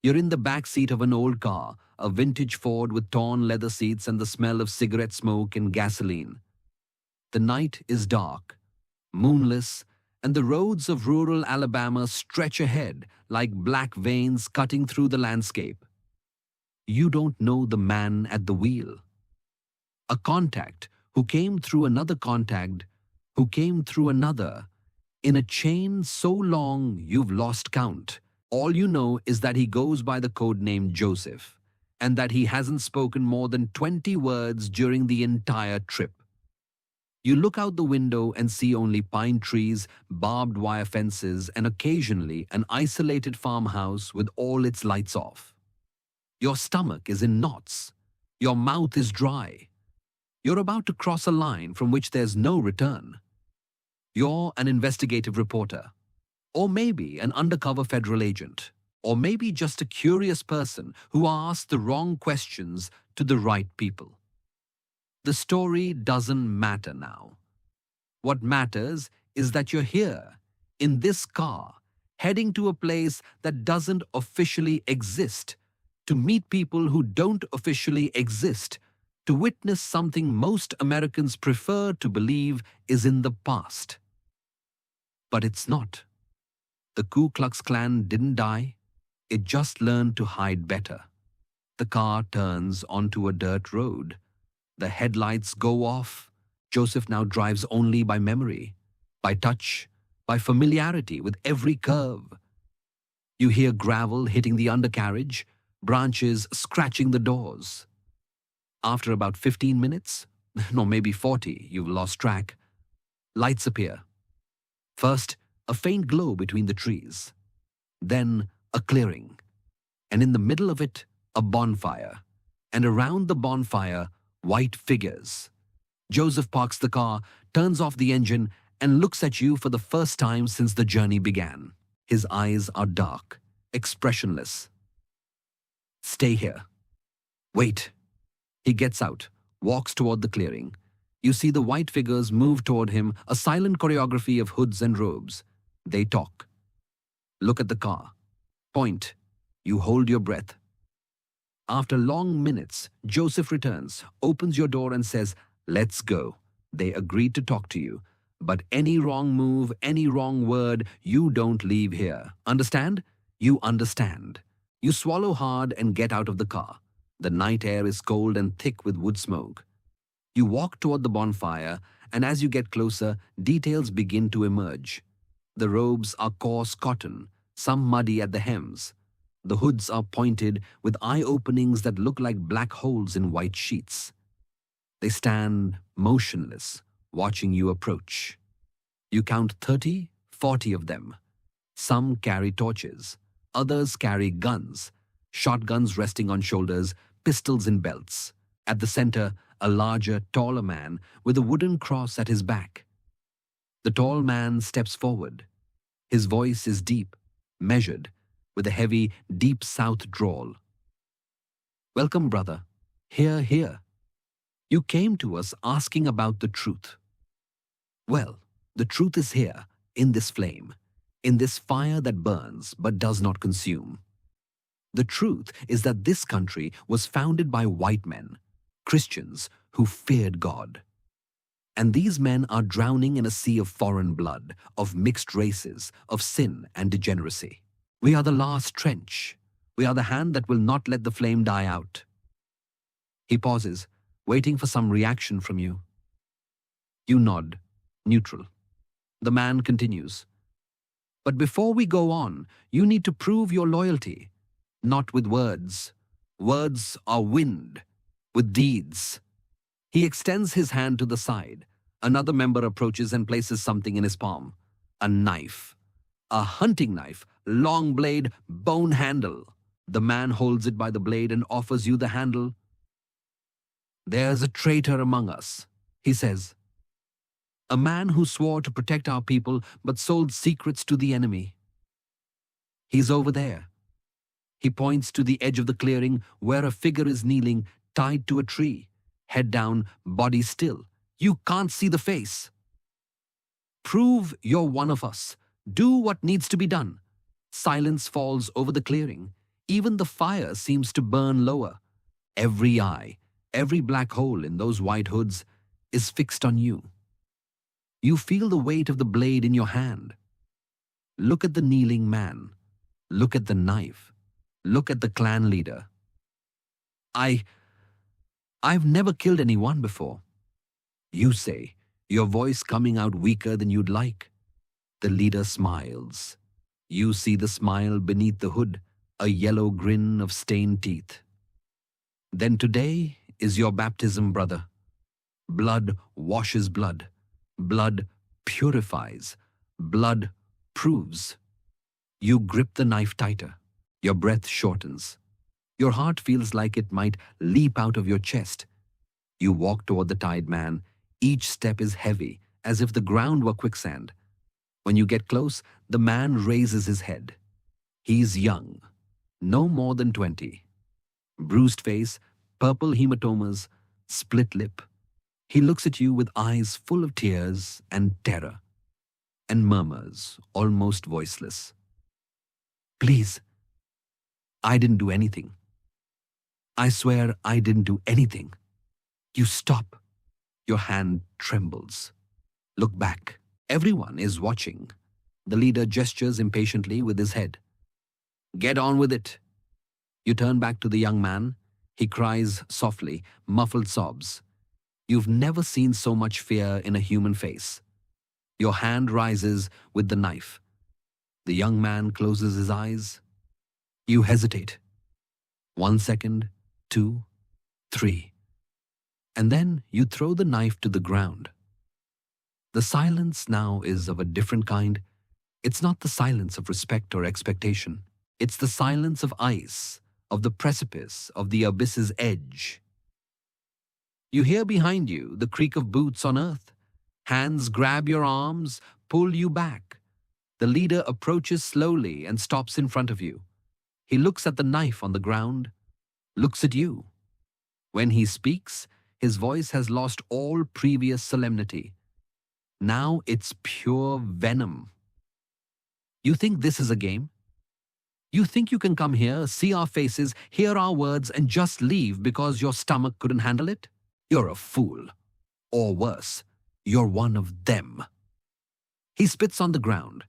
You're in the back seat of an old car, a vintage Ford with torn leather seats and the smell of cigarette smoke and gasoline. The night is dark, moonless, and the roads of rural Alabama stretch ahead like black veins cutting through the landscape. You don't know the man at the wheel. A contact who came through another contact, who came through another, in a chain so long you've lost count. All you know is that he goes by the code name Joseph, and that he hasn't spoken more than 20 words during the entire trip. You look out the window and see only pine trees, barbed wire fences, and occasionally an isolated farmhouse with all its lights off. Your stomach is in knots. Your mouth is dry. You're about to cross a line from which there's no return. You're an investigative reporter, or maybe an undercover federal agent, or maybe just a curious person who asked the wrong questions to the right people. The story doesn't matter now. What matters is that you're here, in this car, heading to a place that doesn't officially exist, to meet people who don't officially exist, to witness something most Americans prefer to believe is in the past. But it's not. The Ku Klux Klan didn't die. It just learned to hide better. The car turns onto a dirt road. The headlights go off. Joseph now drives only by memory, by touch, by familiarity with every curve. You hear gravel hitting the undercarriage, branches scratching the doors. After about 15 minutes, or maybe 40, you've lost track, lights appear. First, a faint glow between the trees. Then, a clearing. And in the middle of it, a bonfire. And around the bonfire, white figures. Joseph parks the car, turns off the engine, and looks at you for the first time since the journey began. His eyes are dark, expressionless. Stay here. Wait. He gets out, walks toward the clearing. You see the white figures move toward him, a silent choreography of hoods and robes. They talk. Look at the car. Point. You hold your breath. After long minutes, Joseph returns, opens your door and says, "Let's go." They agreed to talk to you. But any wrong move, any wrong word, you don't leave here. Understand? You understand. You swallow hard and get out of the car. The night air is cold and thick with wood smoke. You walk toward the bonfire, and as you get closer, details begin to emerge. The robes are coarse cotton, some muddy at the hems. The hoods are pointed with eye openings that look like black holes in white sheets. They stand motionless, watching you approach. You count 30, 40 of them. Some carry torches. Others carry guns, shotguns resting on shoulders, pistols in belts. At the center, a larger, taller man with a wooden cross at his back. The tall man steps forward. His voice is deep, measured, with a heavy, deep South drawl. "Welcome, brother. Here. You came to us asking about the truth. Well, the truth is here, in this flame, in this fire that burns but does not consume. The truth is that this country was founded by white men, Christians who feared God. And these men are drowning in a sea of foreign blood, of mixed races, of sin and degeneracy. We are the last trench. We are the hand that will not let the flame die out." He pauses, waiting for some reaction from you. You nod, neutral. The man continues. "But before we go on, you need to prove your loyalty. Not with words. Words are wind. With deeds." He extends his hand to the side. Another member approaches and places something in his palm. A knife. A hunting knife, long blade, bone handle. The man holds it by the blade and offers you the handle. "There's a traitor among us," he says. "A man who swore to protect our people but sold secrets to the enemy. He's over there." He points to the edge of the clearing where a figure is kneeling, tied to a tree. Head down, body still. You can't see the face. "Prove you're one of us. Do what needs to be done." Silence falls over the clearing. Even the fire seems to burn lower. Every eye, every black hole in those white hoods is fixed on you. You feel the weight of the blade in your hand. Look at the kneeling man. Look at the knife. Look at the clan leader. I've never killed anyone before. You say, your voice coming out weaker than you'd like. The leader smiles. You see the smile beneath the hood, a yellow grin of stained teeth. Then today is your baptism, brother. Blood washes blood. Blood purifies. Blood proves. You grip the knife tighter. Your breath shortens. Your heart feels like it might leap out of your chest. You walk toward the tied man. Each step is heavy, as if the ground were quicksand. When you get close, the man raises his head. He's young, no more than 20. Bruised face, purple hematomas, split lip. He looks at you with eyes full of tears and terror, and murmurs, almost voiceless. Please, I didn't do anything. I swear I didn't do anything. You stop. Your hand trembles. Look back. Everyone is watching. The leader gestures impatiently with his head. Get on with it. You turn back to the young man. He cries softly, muffled sobs. You've never seen so much fear in a human face. Your hand rises with the knife. The young man closes his eyes. You hesitate. 1 second, 2, 3. And then you throw the knife to the ground. The silence now is of a different kind. It's not the silence of respect or expectation. It's the silence of ice, of the precipice, of the abyss's edge. You hear behind you the creak of boots on earth. Hands grab your arms, pull you back. The leader approaches slowly and stops in front of you. He looks at the knife on the ground, looks at you. When he speaks, his voice has lost all previous solemnity. Now it's pure venom. You think this is a game? You think you can come here, see our faces, hear our words, and just leave because your stomach couldn't handle it? You're a fool. Or worse, you're one of them. He spits on the ground,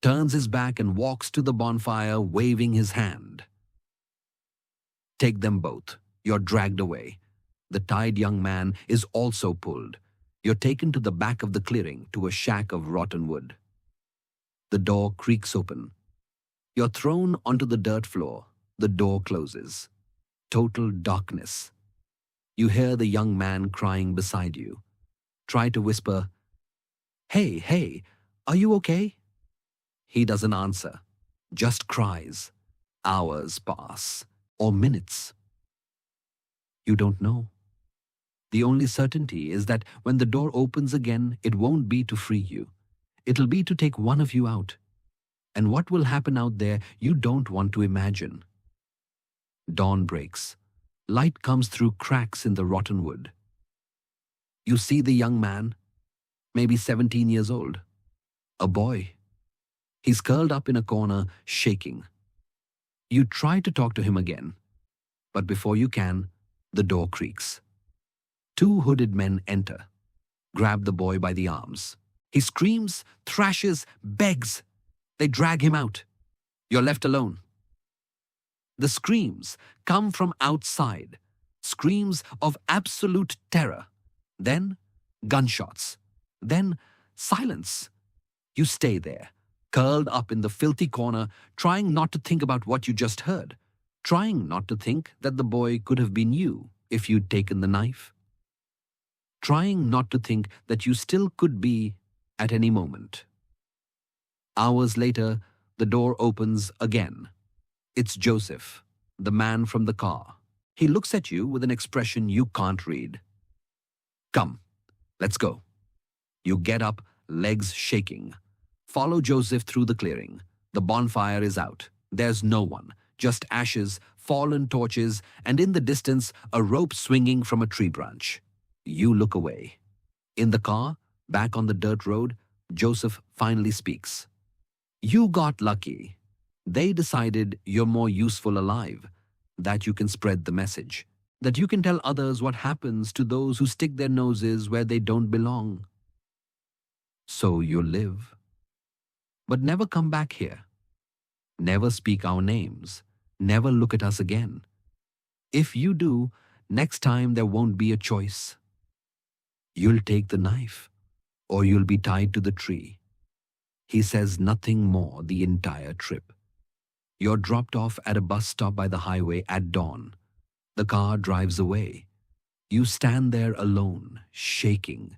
turns his back and walks to the bonfire, waving his hand. Take them both. You're dragged away. The tied young man is also pulled. You're taken to the back of the clearing, to a shack of rotten wood. The door creaks open. You're thrown onto the dirt floor. The door closes. Total darkness. You hear the young man crying beside you. Try to whisper, Hey, are you okay? He doesn't answer, just cries. Hours pass, or minutes. You don't know. The only certainty is that when the door opens again, it won't be to free you. It'll be to take one of you out. And what will happen out there, you don't want to imagine. Dawn breaks. Light comes through cracks in the rotten wood. You see the young man, maybe 17 years old. A boy. He's curled up in a corner, shaking. You try to talk to him again, but before you can, the door creaks. 2 hooded men enter, grab the boy by the arms. He screams, thrashes, begs. They drag him out. You're left alone. The screams come from outside, screams of absolute terror. Then gunshots. Then silence. You stay there, curled up in the filthy corner, trying not to think about what you just heard, trying not to think that the boy could have been you if you'd taken the knife, trying not to think that you still could be at any moment. Hours later, the door opens again. It's Joseph, the man from the car. He looks at you with an expression you can't read. Come, let's go. You get up, legs shaking. Follow Joseph through the clearing. The bonfire is out. There's no one, just ashes, fallen torches, and in the distance, a rope swinging from a tree branch. You look away. In the car, back on the dirt road, Joseph finally speaks. You got lucky. They decided you're more useful alive, that you can spread the message, that you can tell others what happens to those who stick their noses where they don't belong. So you live, but never come back here. Never speak our names. Never look at us again. If you do, next time there won't be a choice. You'll take the knife, or you'll be tied to the tree. He says nothing more the entire trip. You're dropped off at a bus stop by the highway at dawn. The car drives away. You stand there alone, shaking,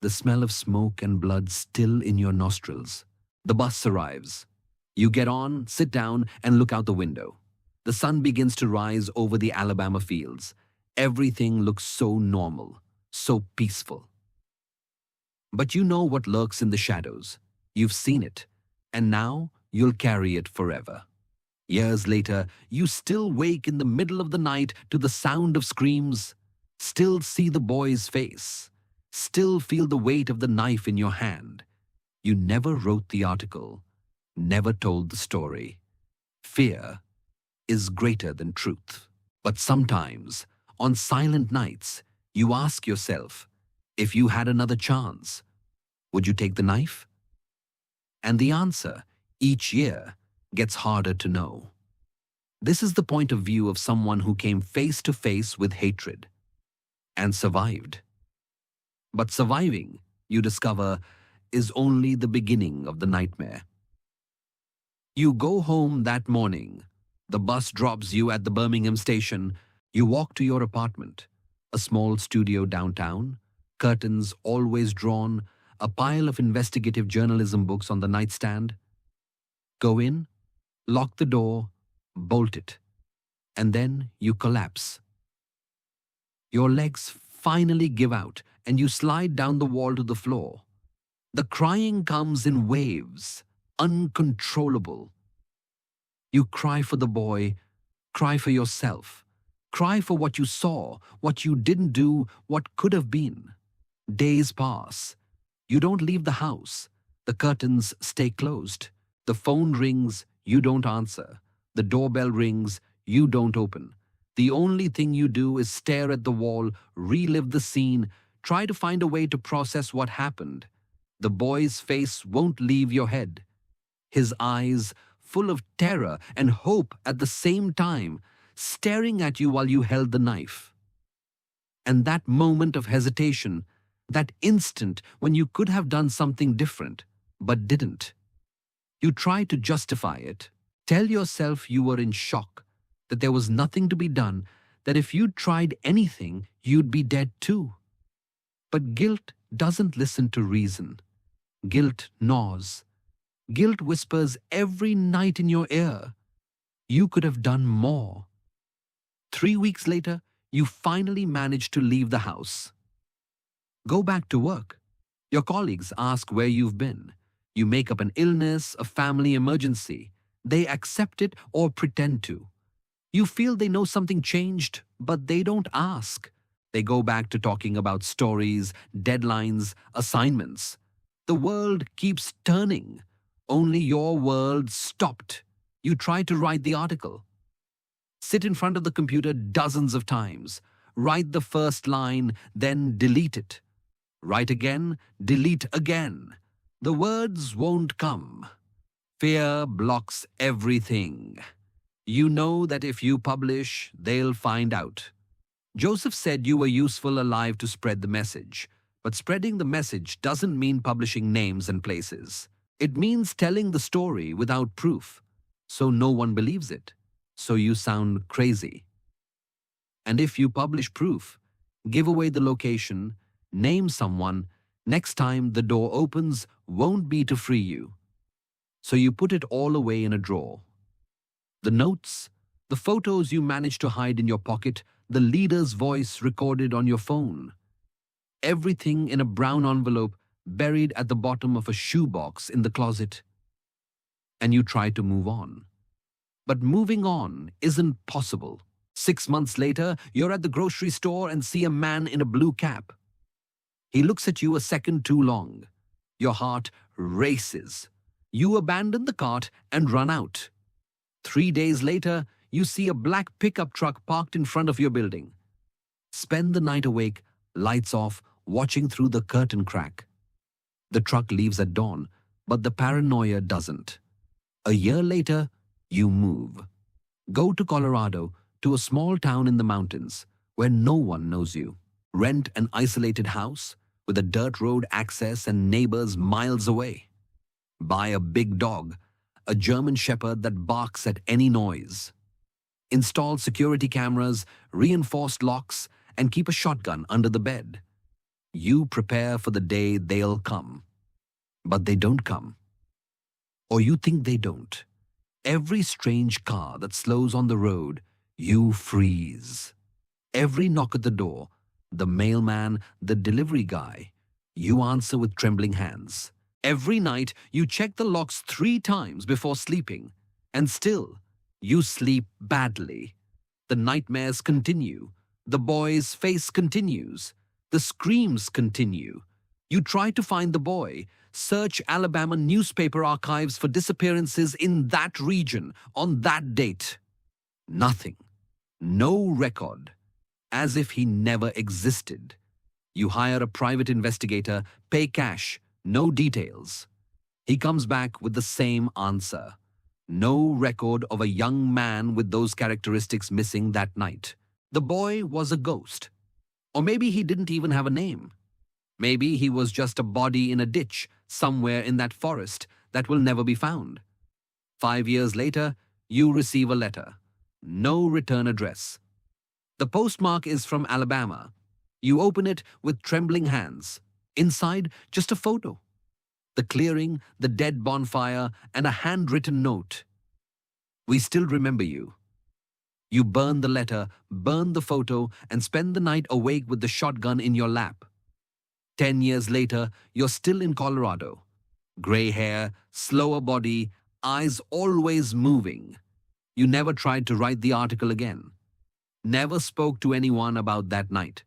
the smell of smoke and blood still in your nostrils. The bus arrives. You get on, sit down, and look out the window. The sun begins to rise over the Alabama fields. Everything looks so normal, so peaceful. But you know what lurks in the shadows. You've seen it, and now you'll carry it forever. Years later, you still wake in the middle of the night to the sound of screams, still see the boy's face, still feel the weight of the knife in your hand. You never wrote the article, never told the story. Fear is greater than truth. But sometimes, on silent nights, you ask yourself, if you had another chance, would you take the knife? And the answer, each year, gets harder to know. This is the point of view of someone who came face to face with hatred and survived. But surviving, you discover, is only the beginning of the nightmare. You go home that morning. The bus drops you at the Birmingham station. You walk to your apartment, a small studio downtown, curtains always drawn, a pile of investigative journalism books on the nightstand. Go in, lock the door, bolt it, and then you collapse. Your legs finally give out and you slide down the wall to the floor. The crying comes in waves, uncontrollable. You cry for the boy, cry for yourself, cry for what you saw, what you didn't do, what could have been. Days pass. You don't leave the house. The curtains stay closed. The phone rings, you don't answer. The doorbell rings, you don't open. The only thing you do is stare at the wall, relive the scene, try to find a way to process what happened. The boy's face won't leave your head. His eyes, full of terror and hope at the same time, staring at you while you held the knife. And that moment of hesitation, that instant when you could have done something different, but didn't. You try to justify it. Tell yourself you were in shock, that there was nothing to be done, that if you'd tried anything, you'd be dead too. But guilt doesn't listen to reason. Guilt gnaws. Guilt whispers every night in your ear. You could have done more. 3 weeks later, you finally manage to leave the house. Go back to work. Your colleagues ask where you've been. You make up an illness, a family emergency. They accept it or pretend to. You feel they know something changed, but they don't ask. They go back to talking about stories, deadlines, assignments. The world keeps turning. Only your world stopped. You try to write the article. Sit in front of the computer dozens of times. Write the first line, then delete it. Write again, delete again. The words won't come. Fear blocks everything. You know that if you publish, they'll find out. Joseph said you were useful alive to spread the message. But spreading the message doesn't mean publishing names and places. It means telling the story without proof, so no one believes it, so you sound crazy. And if you publish proof, give away the location, name someone, next time the door opens won't be to free you. So you put it all away in a drawer. The notes, the photos you managed to hide in your pocket, the leader's voice recorded on your phone. Everything in a brown envelope buried at the bottom of a shoebox in the closet. And you try to move on. But moving on isn't possible. 6 months later, you're at the grocery store and see a man in a blue cap. He looks at you a second too long. Your heart races. You abandon the cart and run out. 3 days later, you see a black pickup truck parked in front of your building. Spend the night awake, lights off, watching through the curtain crack. The truck leaves at dawn, but the paranoia doesn't. A year later, you move. Go to Colorado, to a small town in the mountains, where no one knows you. Rent an isolated house with a dirt road access and neighbors miles away. Buy a big dog, a German shepherd that barks at any noise. Install security cameras, reinforced locks, and keep a shotgun under the bed. You prepare for the day they'll come. But they don't come. Or you think they don't. Every strange car that slows on the road, you freeze. Every knock at the door, the mailman, the delivery guy, you answer with trembling hands. Every night, you check the locks 3 times before sleeping. And still, you sleep badly. The nightmares continue. The boy's face continues. The screams continue. You try to find the boy. Search Alabama newspaper archives for disappearances in that region on that date. Nothing. No record. As if he never existed. You hire a private investigator, pay cash, no details. He comes back with the same answer. No record of a young man with those characteristics missing that night. The boy was a ghost. Or maybe he didn't even have a name. Maybe he was just a body in a ditch somewhere in that forest that will never be found. 5 years later, you receive a letter. No return address. The postmark is from Alabama. You open it with trembling hands. Inside, just a photo. The clearing, the dead bonfire, and a handwritten note. We still remember you. You burn the letter, burn the photo, and spend the night awake with the shotgun in your lap. 10 years later, you're still in Colorado. Gray hair, slower body, eyes always moving. You never tried to write the article again. Never spoke to anyone about that night.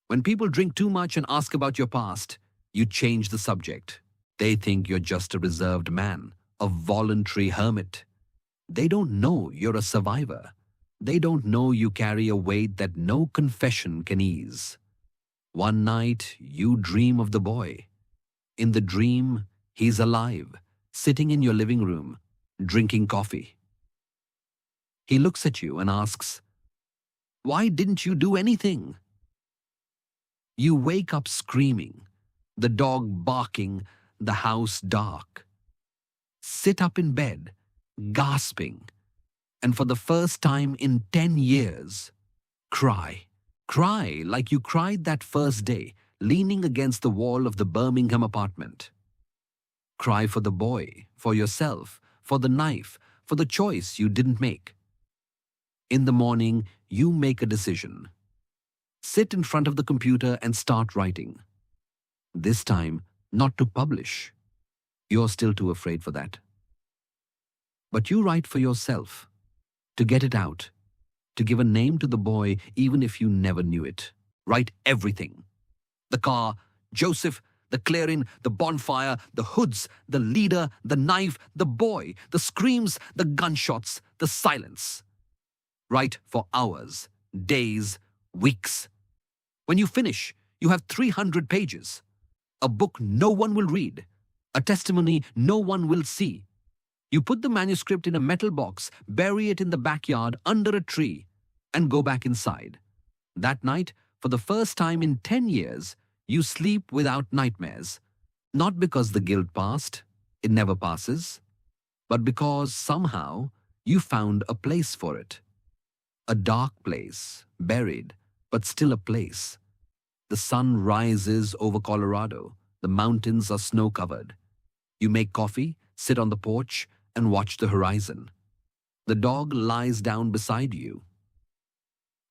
When people drink too much and ask about your past, you change the subject. They think you're just a reserved man, a voluntary hermit. They don't know you're a survivor. They don't know you carry a weight that no confession can ease. One night, you dream of the boy. In the dream, he's alive, sitting in your living room, drinking coffee. He looks at you and asks, "Why didn't you do anything?" You wake up screaming, the dog barking, the house dark. Sit up in bed, gasping, and for the first time in 10 years, cry. Cry like you cried that first day, leaning against the wall of the Birmingham apartment. Cry for the boy, for yourself, for the knife, for the choice you didn't make. In the morning, you make a decision. Sit in front of the computer and start writing. This time, not to publish. You're still too afraid for that. But you write for yourself, to get it out, to give a name to the boy even if you never knew it. Write everything. The car, Joseph, the clearing, the bonfire, the hoods, the leader, the knife, the boy, the screams, the gunshots, the silence. Write for hours, days, weeks. When you finish, you have 300 pages. A book no one will read. A testimony no one will see. You put the manuscript in a metal box, bury it in the backyard under a tree, and go back inside. That night, for the first time in 10 years, you sleep without nightmares. Not because the guilt passed, it never passes, but because somehow you found a place for it. A dark place, buried, but still a place. The sun rises over Colorado. The mountains are snow-covered. You make coffee, sit on the porch, and watch the horizon. The dog lies down beside you.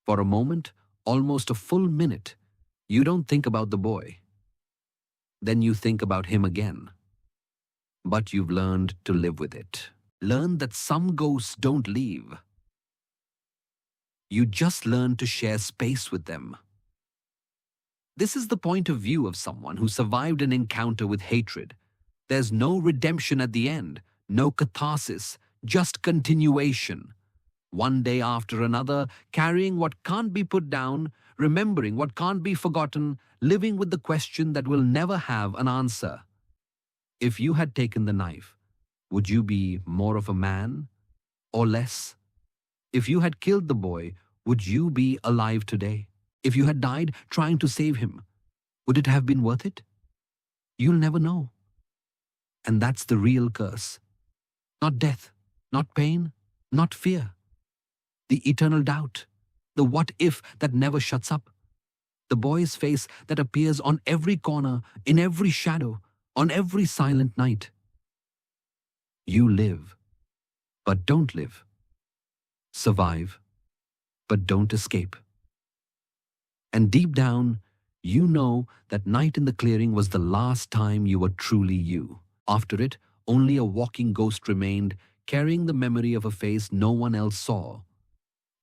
For a moment, almost a full minute, you don't think about the boy. Then you think about him again. But you've learned to live with it. Learn that some ghosts don't leave. You just learn to share space with them. This is the point of view of someone who survived an encounter with hatred. There's no redemption at the end, no catharsis, just continuation. One day after another, carrying what can't be put down, remembering what can't be forgotten, living with the question that will never have an answer. If you had taken the knife, would you be more of a man or less? If you had killed the boy, would you be alive today? If you had died trying to save him, would it have been worth it? You'll never know. And that's the real curse. Not death, not pain, not fear. The eternal doubt, the what if that never shuts up. The boy's face that appears on every corner, in every shadow, on every silent night. You live, but don't live. Survive, but don't escape. And deep down, you know that night in the clearing was the last time you were truly you. After it, only a walking ghost remained, carrying the memory of a face no one else saw.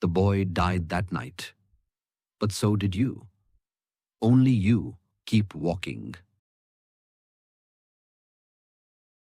The boy died that night. But so did you. Only you keep walking.